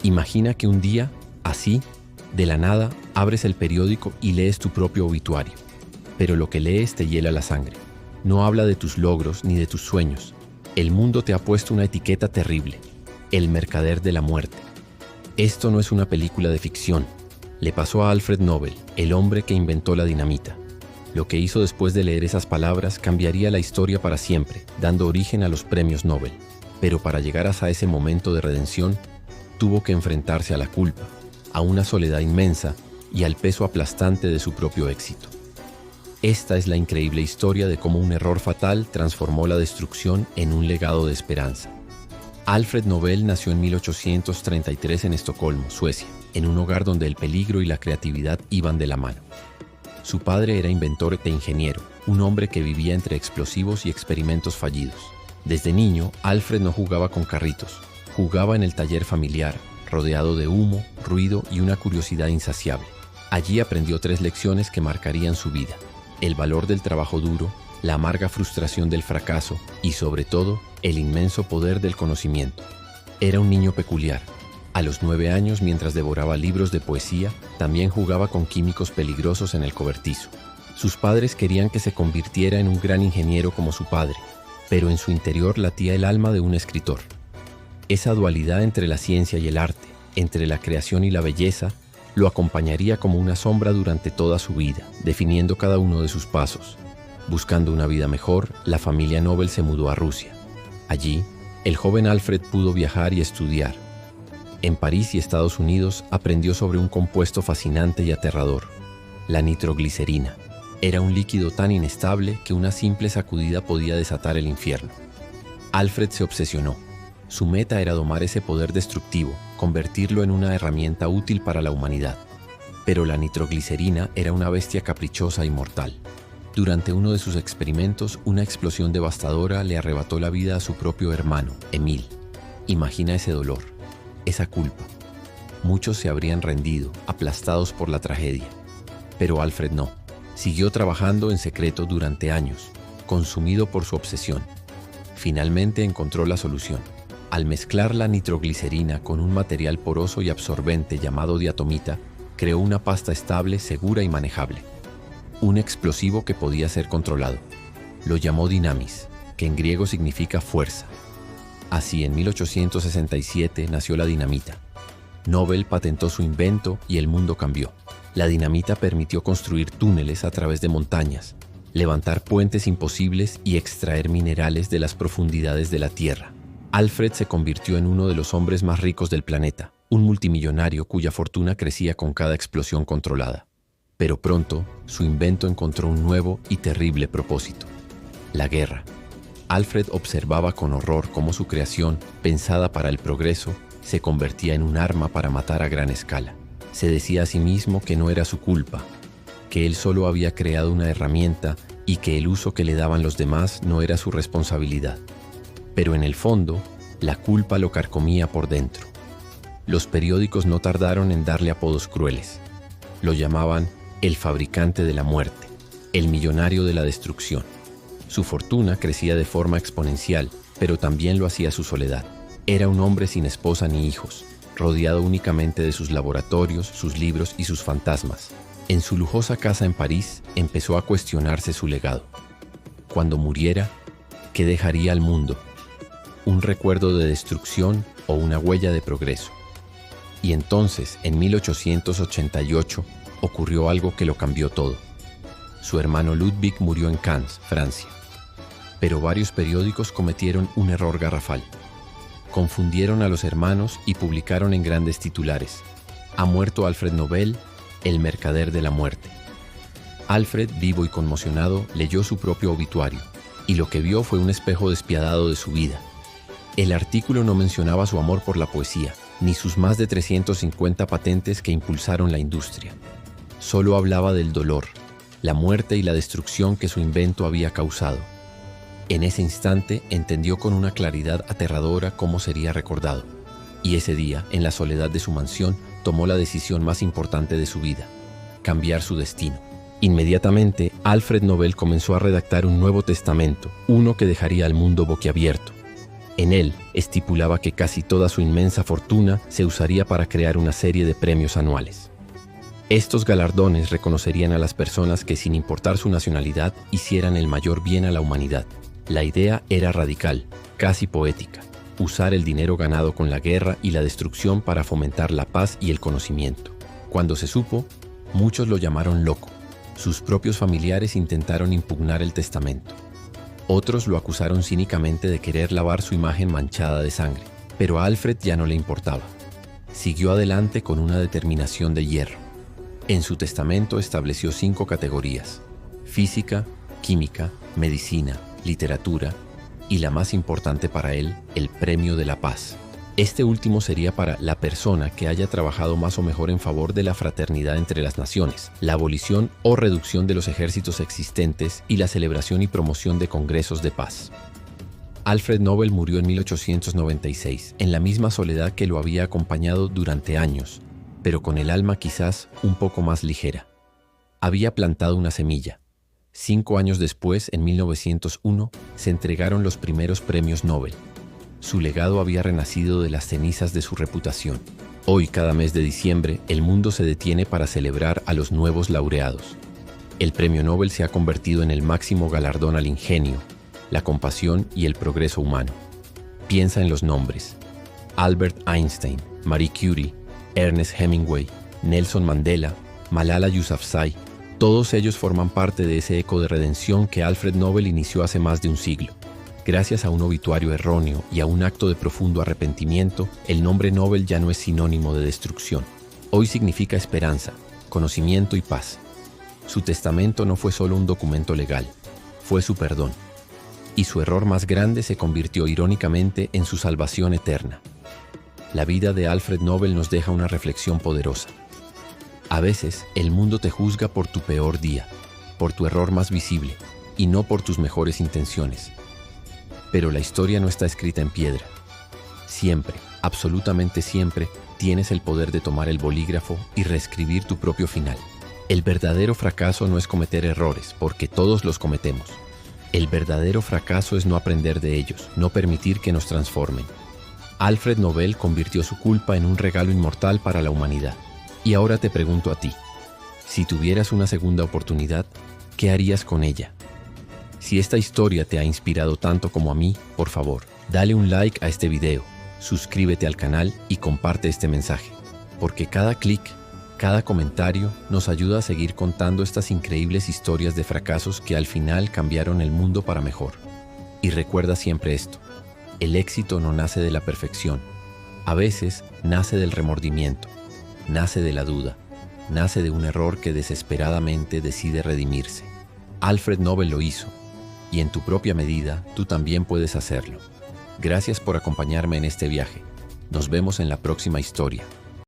Imagina que un día, así, de la nada, abres el periódico y lees tu propio obituario. Pero lo que lees te hiela la sangre. No habla de tus logros ni de tus sueños. El mundo te ha puesto una etiqueta terrible: el mercader de la muerte. Esto no es una película de ficción. Le pasó a Alfred Nobel, el hombre que inventó la dinamita. Lo que hizo después de leer esas palabras cambiaría la historia para siempre, dando origen a los premios Nobel. Pero para llegar hasta ese momento de redención, tuvo que enfrentarse a la culpa, a una soledad inmensa y al peso aplastante de su propio éxito. Esta es la increíble historia de cómo un error fatal transformó la destrucción en un legado de esperanza. Alfred Nobel nació en 1833 en Estocolmo, Suecia, en un hogar donde el peligro y la creatividad iban de la mano. Su padre era inventor e ingeniero, un hombre que vivía entre explosivos y experimentos fallidos. Desde niño, Alfred no jugaba con carritos, jugaba en el taller familiar, rodeado de humo, ruido y una curiosidad insaciable. Allí aprendió 3 lecciones que marcarían su vida: el valor del trabajo duro, la amarga frustración del fracaso y, sobre todo, el inmenso poder del conocimiento. Era un niño peculiar. A los 9 años, mientras devoraba libros de poesía, también jugaba con químicos peligrosos en el cobertizo. Sus padres querían que se convirtiera en un gran ingeniero como su padre, pero en su interior latía el alma de un escritor. Esa dualidad entre la ciencia y el arte, entre la creación y la belleza, lo acompañaría como una sombra durante toda su vida, definiendo cada uno de sus pasos. Buscando una vida mejor, la familia Nobel se mudó a Rusia. Allí, el joven Alfred pudo viajar y estudiar. En París y Estados Unidos aprendió sobre un compuesto fascinante y aterrador: la nitroglicerina. Era un líquido tan inestable que una simple sacudida podía desatar el infierno. Alfred se obsesionó. Su meta era domar ese poder destructivo, convertirlo en una herramienta útil para la humanidad. Pero la nitroglicerina era una bestia caprichosa y mortal. Durante uno de sus experimentos, una explosión devastadora le arrebató la vida a su propio hermano, Emil. Imagina ese dolor, esa culpa. Muchos se habrían rendido, aplastados por la tragedia. Pero Alfred no. Siguió trabajando en secreto durante años, consumido por su obsesión. Finalmente encontró la solución. Al mezclar la nitroglicerina con un material poroso y absorbente llamado diatomita, creó una pasta estable, segura y manejable. Un explosivo que podía ser controlado. Lo llamó Dinamis, que en griego significa fuerza. Así, en 1867 nació la dinamita. Nobel patentó su invento y el mundo cambió. La dinamita permitió construir túneles a través de montañas, levantar puentes imposibles y extraer minerales de las profundidades de la Tierra. Alfred se convirtió en uno de los hombres más ricos del planeta, un multimillonario cuya fortuna crecía con cada explosión controlada. Pero pronto, su invento encontró un nuevo y terrible propósito: la guerra. Alfred observaba con horror cómo su creación, pensada para el progreso, se convertía en un arma para matar a gran escala. Se decía a sí mismo que no era su culpa, que él solo había creado una herramienta y que el uso que le daban los demás no era su responsabilidad. Pero en el fondo, la culpa lo carcomía por dentro. Los periódicos no tardaron en darle apodos crueles. Lo llamaban el fabricante de la muerte, el millonario de la destrucción. Su fortuna crecía de forma exponencial, pero también lo hacía su soledad. Era un hombre sin esposa ni hijos, rodeado únicamente de sus laboratorios, sus libros y sus fantasmas. En su lujosa casa en París empezó a cuestionarse su legado. Cuando muriera, ¿qué dejaría al mundo? ¿Un recuerdo de destrucción o una huella de progreso? Y entonces, en 1888, ocurrió algo que lo cambió todo. Su hermano Ludwig murió en Cannes, Francia. Pero varios periódicos cometieron un error garrafal. Confundieron a los hermanos y publicaron en grandes titulares: «Ha muerto Alfred Nobel, el mercader de la muerte». Alfred, vivo y conmocionado, leyó su propio obituario, y lo que vio fue un espejo despiadado de su vida. El artículo no mencionaba su amor por la poesía, ni sus más de 350 patentes que impulsaron la industria. Solo hablaba del dolor, la muerte y la destrucción que su invento había causado. En ese instante entendió con una claridad aterradora cómo sería recordado, y ese día, en la soledad de su mansión, tomó la decisión más importante de su vida: cambiar su destino. Inmediatamente, Alfred Nobel comenzó a redactar un nuevo testamento, uno que dejaría al mundo boquiabierto. En él estipulaba que casi toda su inmensa fortuna se usaría para crear una serie de premios anuales. Estos galardones reconocerían a las personas que, sin importar su nacionalidad, hicieran el mayor bien a la humanidad. La idea era radical, casi poética: usar el dinero ganado con la guerra y la destrucción para fomentar la paz y el conocimiento. Cuando se supo, muchos lo llamaron loco. Sus propios familiares intentaron impugnar el testamento. Otros lo acusaron cínicamente de querer lavar su imagen manchada de sangre. Pero a Alfred ya no le importaba. Siguió adelante con una determinación de hierro. En su testamento estableció 5 categorías: física, química, medicina, literatura y, la más importante para él, el premio de la paz. Este último sería para la persona que haya trabajado más o mejor en favor de la fraternidad entre las naciones, la abolición o reducción de los ejércitos existentes y la celebración y promoción de congresos de paz. Alfred Nobel murió en 1896, en la misma soledad que lo había acompañado durante años, pero con el alma quizás un poco más ligera. Había plantado una semilla. 5 años después, en 1901, se entregaron los primeros premios Nobel. Su legado había renacido de las cenizas de su reputación. Hoy, cada mes de diciembre, el mundo se detiene para celebrar a los nuevos laureados. El premio Nobel se ha convertido en el máximo galardón al ingenio, la compasión y el progreso humano. Piensa en los nombres: Albert Einstein, Marie Curie, Ernest Hemingway, Nelson Mandela, Malala Yousafzai. Todos ellos forman parte de ese eco de redención que Alfred Nobel inició hace más de un siglo. Gracias a un obituario erróneo y a un acto de profundo arrepentimiento, el nombre Nobel ya no es sinónimo de destrucción. Hoy significa esperanza, conocimiento y paz. Su testamento no fue solo un documento legal, fue su perdón. Y su error más grande se convirtió irónicamente en su salvación eterna. La vida de Alfred Nobel nos deja una reflexión poderosa. A veces, el mundo te juzga por tu peor día, por tu error más visible, y no por tus mejores intenciones. Pero la historia no está escrita en piedra. Siempre, absolutamente siempre, tienes el poder de tomar el bolígrafo y reescribir tu propio final. El verdadero fracaso no es cometer errores, porque todos los cometemos. El verdadero fracaso es no aprender de ellos, no permitir que nos transformen. Alfred Nobel convirtió su culpa en un regalo inmortal para la humanidad. Y ahora te pregunto a ti: si tuvieras una segunda oportunidad, ¿qué harías con ella? Si esta historia te ha inspirado tanto como a mí, por favor, dale un like a este video, suscríbete al canal y comparte este mensaje, porque cada clic, cada comentario nos ayuda a seguir contando estas increíbles historias de fracasos que al final cambiaron el mundo para mejor. Y recuerda siempre esto: el éxito no nace de la perfección, a veces nace del remordimiento, nace de la duda, nace de un error que desesperadamente decide redimirse. Alfred Nobel lo hizo, y en tu propia medida tú también puedes hacerlo. Gracias por acompañarme en este viaje. Nos vemos en la próxima historia.